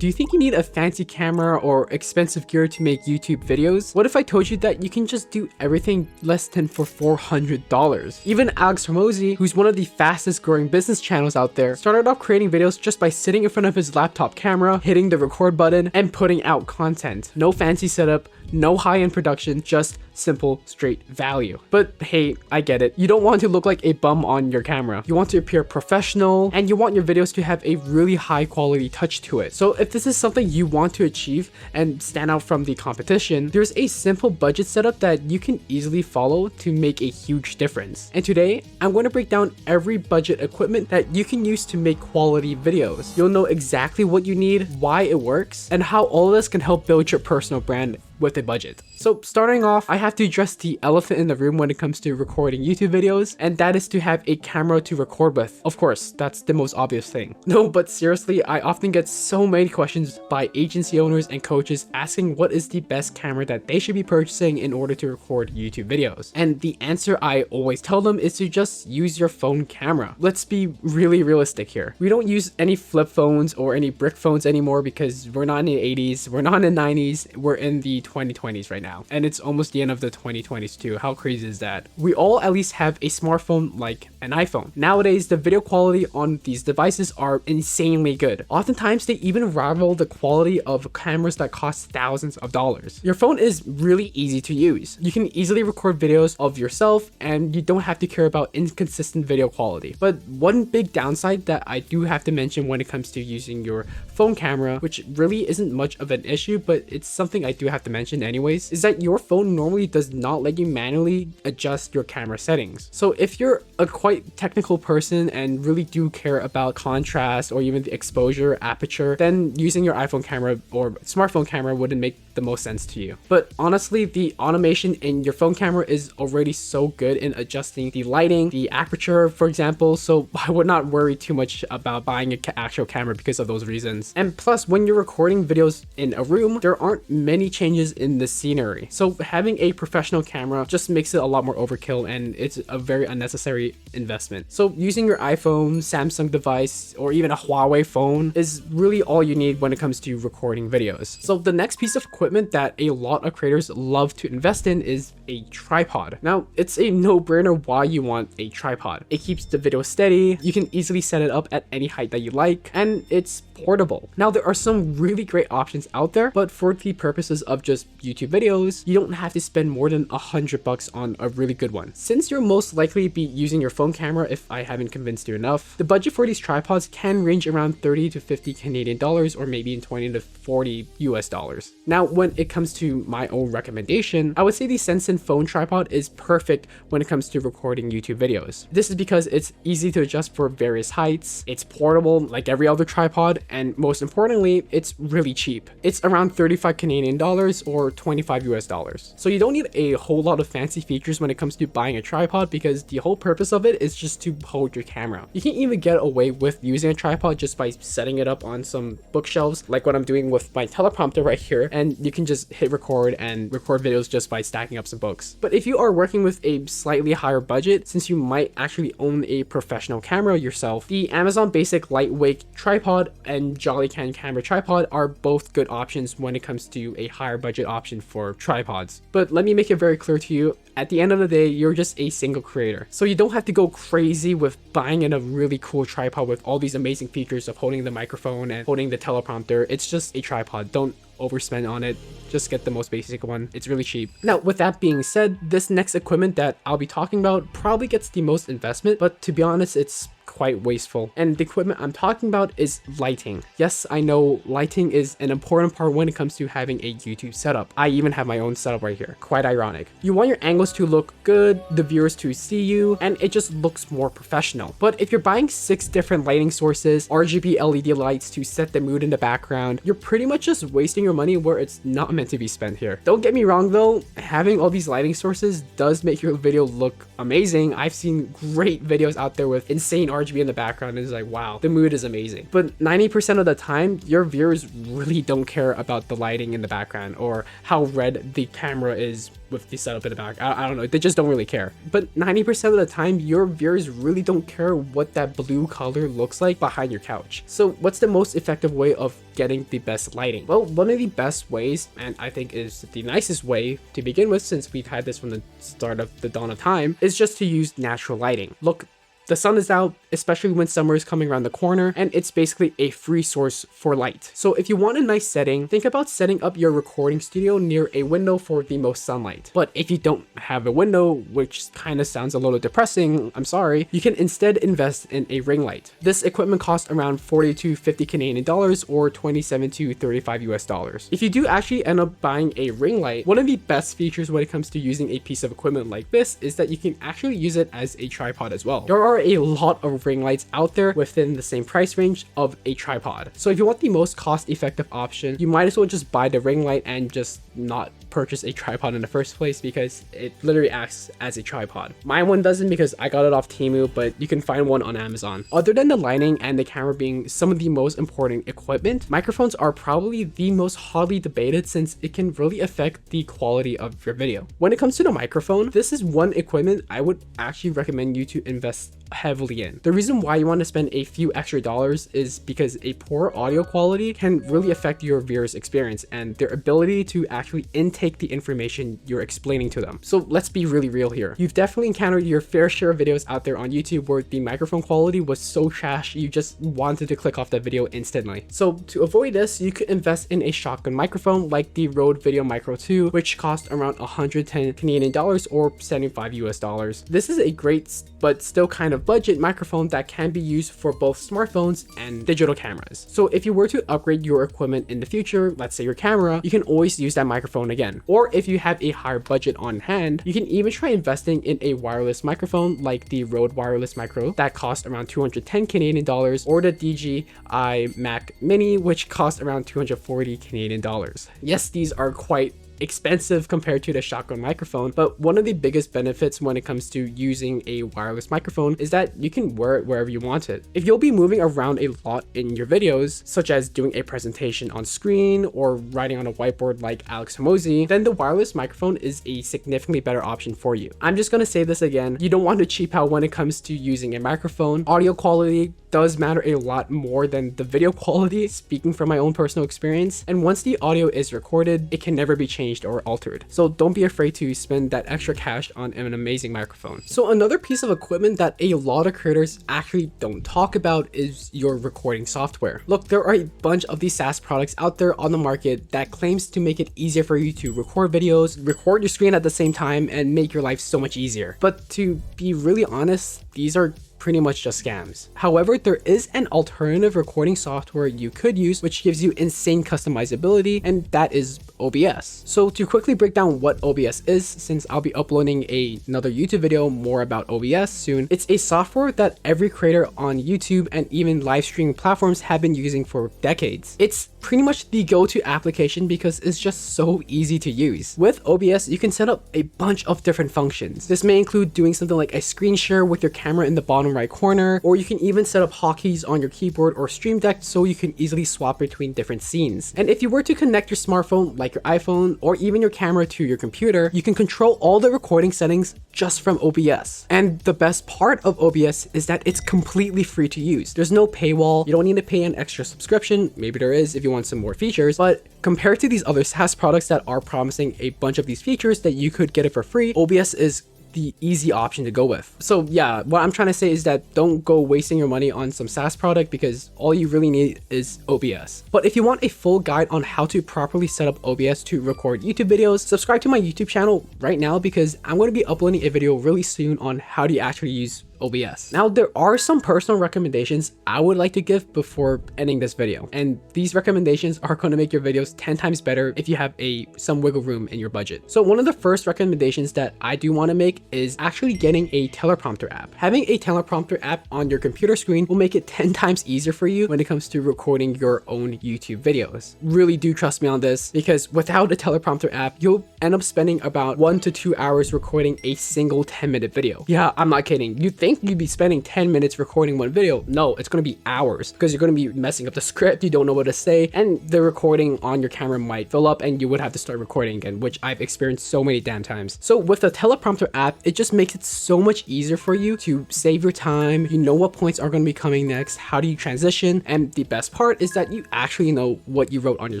Do you think you need a fancy camera or expensive gear to make YouTube videos? What if I told you that you can just do everything less than for $400? Even Alex Hormozi, who's one of the fastest growing business channels out there, started off creating videos just by sitting in front of his laptop camera, hitting the record button, and putting out content. No fancy setup, no high-end production, just simple, straight value. But hey, I get it. You don't want to look like a bum on your camera. You want to appear professional, and you want your videos to have a really high quality touch to it. So if this is something you want to achieve and stand out from the competition, there's a simple budget setup that you can easily follow to make a huge difference. And today, I'm going to break down every budget equipment that you can use to make quality videos. You'll know exactly what you need, why it works, and how all of this can help build your personal brand with a budget. So starting off, I have to address the elephant in the room when it comes to recording YouTube videos, and that is to have a camera to record with. Of course, that's the most obvious thing. No, but seriously, I often get so many questions by agency owners and coaches asking what is the best camera that they should be purchasing in order to record YouTube videos. And the answer I always tell them is to just use your phone camera. Let's be really realistic here. We don't use any flip phones or any brick phones anymore because we're not in the 80s, we're not in the 90s, we're in the 2020s right now, and it's almost the end of the 2020s too. How crazy is that? We all at least have a smartphone like an iPhone. Nowadays, the video quality on these devices are insanely good. Oftentimes, they even rival the quality of cameras that cost thousands of dollars. Your phone is really easy to use. You can easily record videos of yourself, and you don't have to care about inconsistent video quality. But one big downside that I do have to mention when it comes to using your phone camera, which really isn't much of an issue, but it's something I do have to mention anyways, is that your phone normally does not let you manually adjust your camera settings. So if you're a quite technical person and really do care about contrast or even the exposure, aperture, then using your iPhone camera or smartphone camera wouldn't make the most sense to you. But honestly, the automation in your phone camera is already so good in adjusting the lighting, the aperture, for example, so I would not worry too much about buying an actual camera because of those reasons. And plus, when you're recording videos in a room, there aren't many changes in the scenery. So having a professional camera just makes it a lot more overkill, and it's a very unnecessary investment. So using your iPhone, Samsung device, or even a Huawei phone is really all you need when it comes to recording videos. So the next piece of equipment that a lot of creators love to invest in is a tripod. Now, it's a no-brainer why you want a tripod. It keeps the video steady, you can easily set it up at any height that you like, and it's portable. Now, there are some really great options out there, but for the purposes of just YouTube videos, you don't have to spend more than $100 on a really good one. Since you'll most likely be using your phone camera, if I haven't convinced you enough, the budget for these tripods can range around 30 to 50 Canadian dollars, or maybe in 20 to 40 US dollars. Now, when it comes to my own recommendation, I would say the Sensen phone tripod is perfect when it comes to recording YouTube videos. This is because it's easy to adjust for various heights, it's portable like every other tripod, and most importantly, it's really cheap. It's around 35 Canadian dollars or 25 US dollars. So you don't need a whole lot of fancy features when it comes to buying a tripod, because the whole purpose of it is just to hold your camera. You can even get away with using a tripod just by setting it up on some bookshelves, like what I'm doing with my teleprompter right here, and you can just hit record and record videos just by stacking up some books. But if you are working with a slightly higher budget, since you might actually own a professional camera yourself, the Amazon Basic Lightweight Tripod and Jollycan Camera Tripod are both good options when it comes to a higher budget option for tripods. But let me make it very clear to you, at the end of the day, you're just a single creator. So you don't have to go crazy with buying in a really cool tripod with all these amazing features of holding the microphone and holding the teleprompter. It's just a tripod. Don't overspend on it. Just get the most basic one. It's really cheap. Now, with that being said, this next equipment that I'll be talking about probably gets the most investment, but to be honest, it's quite wasteful. And the equipment I'm talking about is lighting. Yes, I know lighting is an important part when it comes to having a YouTube setup. I even have my own setup right here. Quite ironic. You want your angles to look good, the viewers to see you, and it just looks more professional. But if you're buying 6 different lighting sources, RGB LED lights to set the mood in the background, you're pretty much just wasting your money where it's not meant to be spent here. Don't get me wrong though, having all these lighting sources does make your video look amazing. I've seen great videos out there with insane RGB in the background is like, wow, the mood is amazing. But 90% of the time, your viewers really don't care about the lighting in the background or how red the camera is with the setup in the back. I don't know, they just don't really care. But 90% of the time, your viewers really don't care what that blue color looks like behind your couch. So what's the most effective way of getting the best lighting? Well, one of the best ways, and I think is the nicest way to begin with, since we've had this from the start of the dawn of time, is just to use natural lighting. Look, the sun is out, especially when summer is coming around the corner, and it's basically a free source for light. So if you want a nice setting, think about setting up your recording studio near a window for the most sunlight. But if you don't have a window, which kind of sounds a little depressing, I'm sorry, you can instead invest in a ring light. This equipment costs around 40 to 50 Canadian dollars or 27 to 35 US dollars. If you do actually end up buying a ring light, one of the best features when it comes to using a piece of equipment like this is that you can actually use it as a tripod as well. There are a lot of ring lights out there within the same price range of a tripod. So if you want the most cost-effective option, you might as well just buy the ring light and just not purchase a tripod in the first place, because it literally acts as a tripod. My one doesn't because I got it off Temu, but you can find one on Amazon. Other than the lighting and the camera being some of the most important equipment, microphones are probably the most hotly debated since it can really affect the quality of your video. When it comes to the microphone, this is one equipment I would actually recommend you to invest heavily in. The reason why you want to spend a few extra dollars is because a poor audio quality can really affect your viewers' experience and their ability to actually intake the information you're explaining to them. So let's be really real here. You've definitely encountered your fair share of videos out there on YouTube where the microphone quality was so trash you just wanted to click off that video instantly. So to avoid this, you could invest in a shotgun microphone like the Rode Video Micro 2, which costs around 110 Canadian dollars or 75 US dollars. This is a great but still kind of budget microphone that can be used for both smartphones and digital cameras. So if you were to upgrade your equipment in the future, let's say your camera, you can always use that microphone again. Or if you have a higher budget on hand, you can even try investing in a wireless microphone like the Rode Wireless Micro that costs around 210 Canadian dollars, or the DJI Mac Mini, which costs around 240 Canadian dollars. Yes, these are quite expensive compared to the shotgun microphone, but one of the biggest benefits when it comes to using a wireless microphone is that you can wear it wherever you want it. If you'll be moving around a lot in your videos, such as doing a presentation on screen or writing on a whiteboard like Alex Hormozi, then the wireless microphone is a significantly better option for you. I'm just gonna say this again, you don't want to cheap out when it comes to using a microphone. Audio quality does matter a lot more than the video quality, speaking from my own personal experience, and once the audio is recorded, it can never be changed or altered. So don't be afraid to spend that extra cash on an amazing microphone. So another piece of equipment that a lot of creators actually don't talk about is your recording software. Look, there are a bunch of these SaaS products out there on the market that claims to make it easier for you to record videos, record your screen at the same time, and make your life so much easier. But to be really honest, these are pretty much just scams. However, there is an alternative recording software you could use which gives you insane customizability, and that is OBS. So to quickly break down what OBS is, since I'll be uploading another YouTube video more about OBS soon, it's a software that every creator on YouTube and even live streaming platforms have been using for decades. It's pretty much the go-to application because it's just so easy to use. With OBS, you can set up a bunch of different functions. This may include doing something like a screen share with your camera in the bottom right corner, or you can even set up hotkeys on your keyboard or Stream Deck so you can easily swap between different scenes. And if you were to connect your smartphone like your iPhone or even your camera to your computer, you can control all the recording settings just from OBS. And the best part of OBS is that it's completely free to use. There's no paywall, you don't need to pay an extra subscription, maybe there is if you want some more features, but compared to these other SaaS products that are promising a bunch of these features that you could get it for free, OBS is the easy option to go with. So yeah, what I'm trying to say is that don't go wasting your money on some SaaS product because all you really need is OBS. But if you want a full guide on how to properly set up OBS to record YouTube videos, subscribe to my YouTube channel right now because I'm going to be uploading a video really soon on how to actually use OBS. Now, there are some personal recommendations I would like to give before ending this video, and these recommendations are going to make your videos 10 times better if you have some wiggle room in your budget. So one of the first recommendations that I do want to make is actually getting a teleprompter app. Having a teleprompter app on your computer screen will make it 10 times easier for you when it comes to recording your own YouTube videos. Really do trust me on this, because without a teleprompter app, you'll end up spending about 1 to 2 hours recording a single 10-minute video. Yeah, I'm not kidding. You think think you'd be spending 10 minutes recording one video. No, it's going to be hours because you're going to be messing up the script. You don't know what to say, and the recording on your camera might fill up and you would have to start recording again, which I've experienced so many damn times. So with the teleprompter app, it just makes it so much easier for you to save your time. You know what points are going to be coming next. How do you transition? And the best part is that you actually know what you wrote on your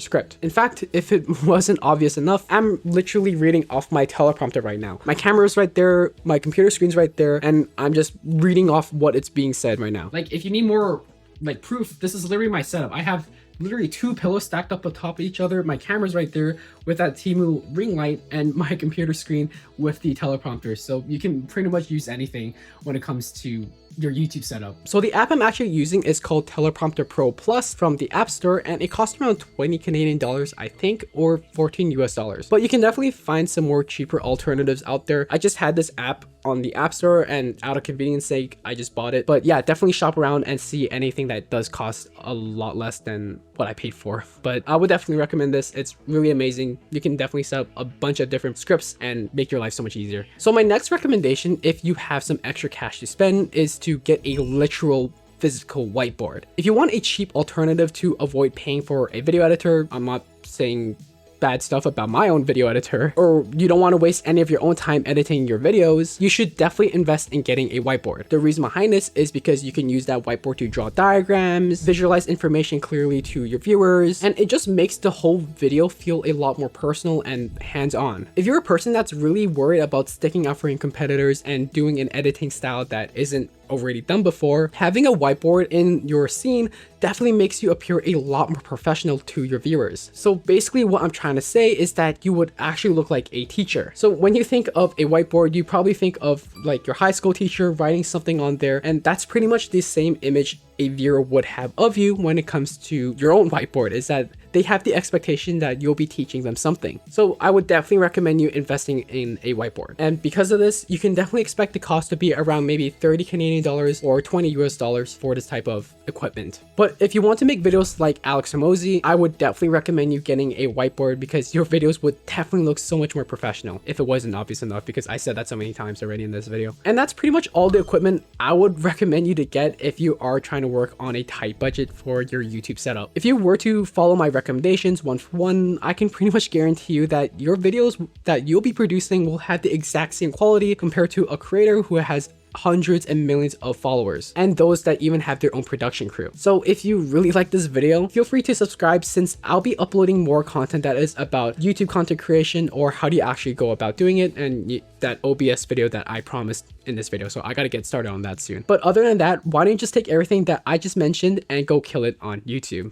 script. In fact, if it wasn't obvious enough, I'm literally reading off my teleprompter right now. My camera is right there, my computer screen's right there, and I'm just reading off what it's being said right now. Like, if you need more like proof, this is literally my setup. I have literally 2 pillows stacked up on top of each other. My camera's right there with that Temu ring light, and my computer screen with the teleprompter. So you can pretty much use anything when it comes to your YouTube setup. So the app I'm actually using is called Teleprompter Pro Plus from the App Store, and it costs around 20 Canadian dollars, I think, or 14 US dollars. But you can definitely find some more cheaper alternatives out there. I just had this app on the App Store, and out of convenience sake, I just bought it. But yeah, definitely shop around and see anything that does cost a lot less than what I paid for. But I would definitely recommend this. It's really amazing. You can definitely set up a bunch of different scripts and make your life so much easier. So my next recommendation, if you have some extra cash to spend, is to get a literal physical whiteboard. If you want a cheap alternative to avoid paying for a video editor, I'm not saying bad stuff about my own video editor, or you don't want to waste any of your own time editing your videos, you should definitely invest in getting a whiteboard. The reason behind this is because you can use that whiteboard to draw diagrams, visualize information clearly to your viewers, and it just makes the whole video feel a lot more personal and hands-on. If you're a person that's really worried about sticking out for your competitors and doing an editing style that isn't already done before, having a whiteboard in your scene definitely makes you appear a lot more professional to your viewers. So basically what I'm trying to say is that you would actually look like a teacher. So when you think of a whiteboard, you probably think of like your high school teacher writing something on there, and that's pretty much the same image a viewer would have of you when it comes to your own whiteboard, is that they have the expectation that you'll be teaching them something. So I would definitely recommend you investing in a whiteboard. And because of this, you can definitely expect the cost to be around maybe 30 Canadian dollars or 20 US dollars for this type of equipment. But if you want to make videos like Alex Hormozi, I would definitely recommend you getting a whiteboard, because your videos would definitely look so much more professional, if it wasn't obvious enough, because I said that so many times already in this video. And that's pretty much all the equipment I would recommend you to get if you are trying to work on a tight budget for your YouTube setup. If you were to follow my recommendations one for one, I can pretty much guarantee you that your videos that you'll be producing will have the exact same quality compared to a creator who has hundreds and millions of followers, and those that even have their own production crew. So if you really like this video, feel free to subscribe, since I'll be uploading more content that is about YouTube content creation, or how do you actually go about doing it, and that OBS video that I promised in this video. So I gotta get started on that soon. But other than that, why don't you just take everything that I just mentioned and go kill it on YouTube?